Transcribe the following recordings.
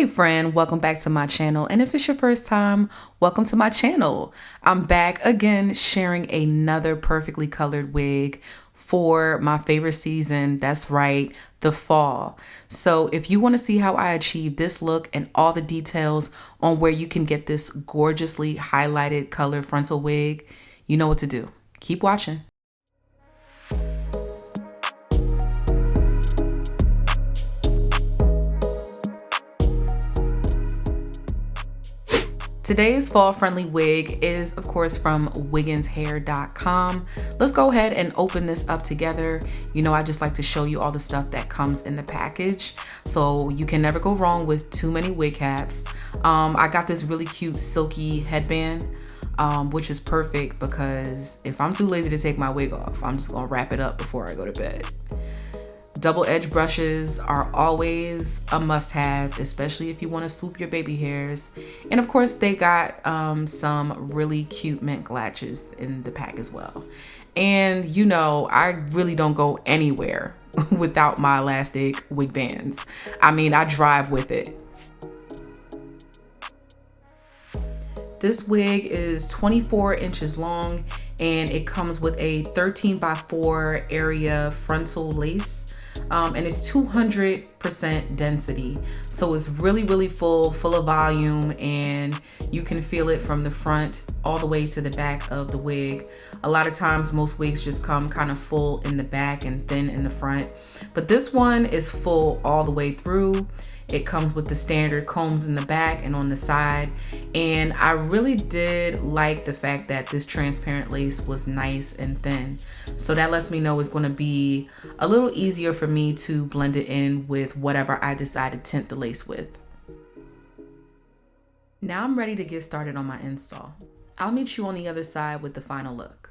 Hey friend, welcome back to my channel, and if it's your first time, welcome to my channel. I'm back again sharing another perfectly colored wig for my favorite season. That's right, the fall. So if you want to see how I achieved this look and all the details on where you can get this gorgeously highlighted colored frontal wig, you know what to do. Keep watching. Today's fall friendly wig is of course from wigginshair.com. Let's go ahead and open this up together. You know, I just like to show you all the stuff that comes in the package. So you can never go wrong with too many wig caps. I got this really cute silky headband, which is perfect because if I'm too lazy to take my wig off, I'm just gonna wrap it up before I go to bed. Double edge brushes are always a must-have, especially if you want to swoop your baby hairs. And of course they got some really cute mint glatches in the pack as well. And you know, I really don't go anywhere without my elastic wig bands. I mean, I drive with it. This wig is 24 inches long and it comes with a 13x4 area frontal lace. And it's 200% density. So it's really full of volume, and you can feel it from the front all the way to the back of the wig. A lot of times most wigs just come kind of full in the back and thin in the front, but this one is full all the way through. It comes with the standard combs in the back and on the side. And I really did like the fact that this transparent lace was nice and thin. So that lets me know it's gonna be a little easier for me to blend it in with whatever I decide to tint the lace with. Now I'm ready to get started on my install. I'll meet you on the other side with the final look.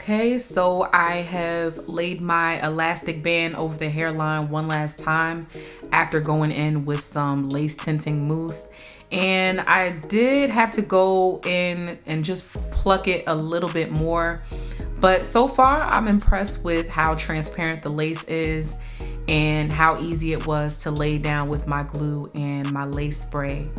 Okay, so I have laid my elastic band over the hairline one last time after going in with some lace tinting mousse. And I did have to go in and just pluck it a little bit more. But so far, I'm impressed with how transparent the lace is and how easy it was to lay down with my glue and my lace spray.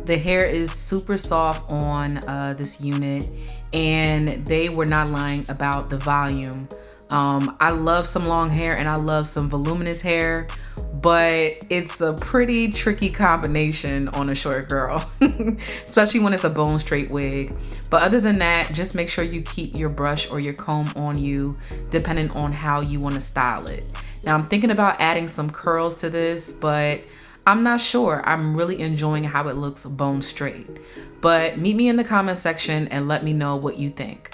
The hair is super soft on this unit, and they were not lying about the volume. I love some long hair and I love some voluminous hair, but it's a pretty tricky combination on a short girl, especially when it's a bone straight wig. But other than that, just make sure you keep your brush or your comb on you, depending on how you want to style it. Now I'm thinking about adding some curls to this, but I'm not sure. I'm really enjoying how it looks bone straight. But meet me in the comment section and let me know what you think.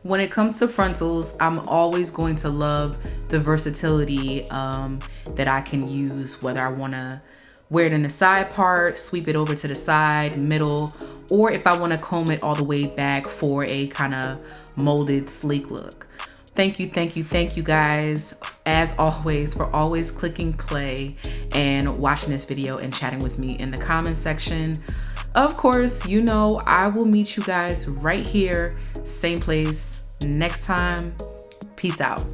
When it comes to frontals, I'm always going to love the versatility that I can use, whether I want to wear it in the side part, sweep it over to the side, middle, or if I want to comb it all the way back for a kind of molded sleek look. Thank you guys, as always, for always clicking play and watching this video and chatting with me in the comment section. Of course, you know I will meet you guys right here, same place, next time. Peace out.